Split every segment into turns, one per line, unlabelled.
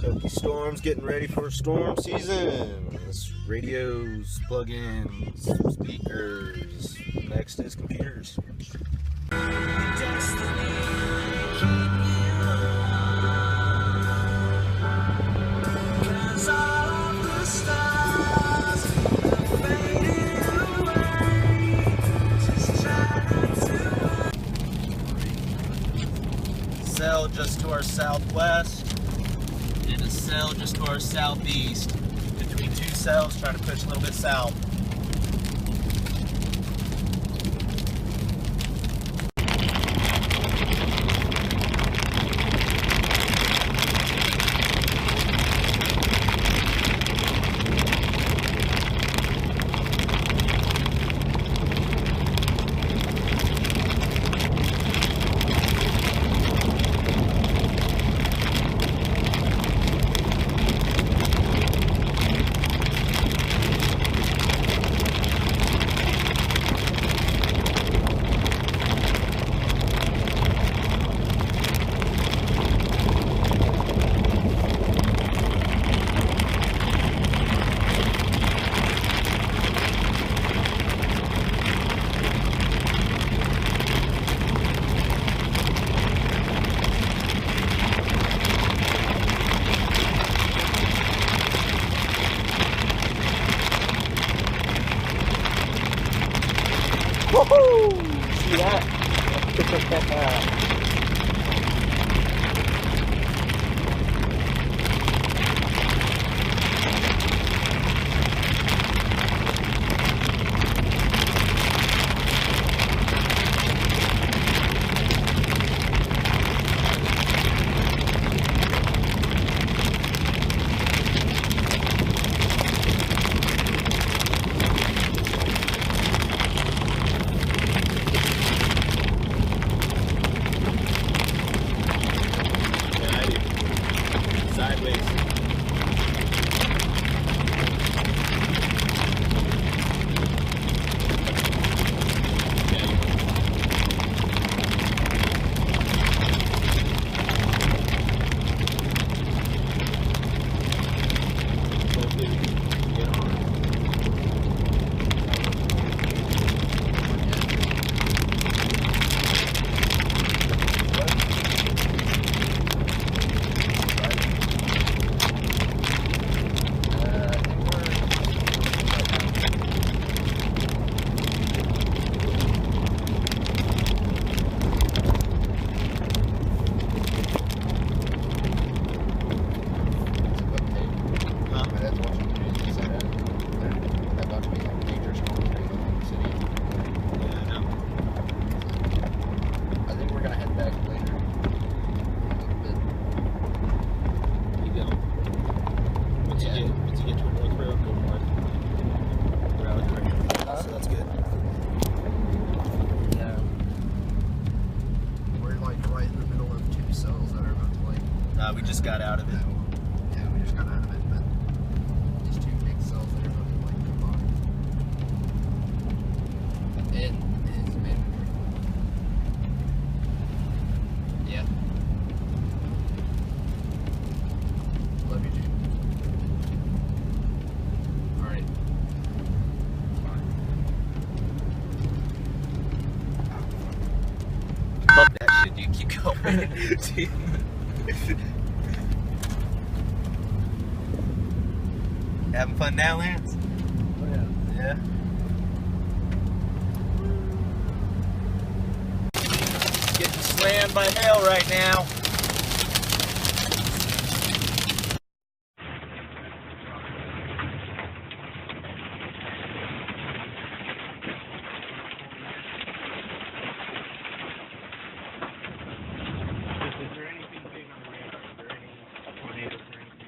Kentucky Storm's getting ready for storm season. This radios, plug-ins, speakers. Next is computers. Cell just to our southwest and a cell just to our southeast. Between two cells, trying to push a little bit south. Woohoo! See that? Sideways. We just got out of it.
Yeah, we just got out of it, but these two big cells that are running like combined. It is mandatory. Yeah. Love you, dude. Alright.
Fuck that shit, dude. Keep going. Having fun now, Lance?
Oh, yeah.
Yeah? Getting slammed by hail right now. Is there anything big on the radar? Is there any tornadoes or anything?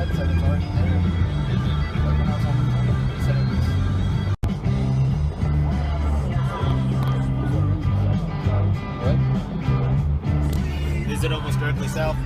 Bud said it's already there. Like when I was on the phone, he said it was.
Is it almost directly south?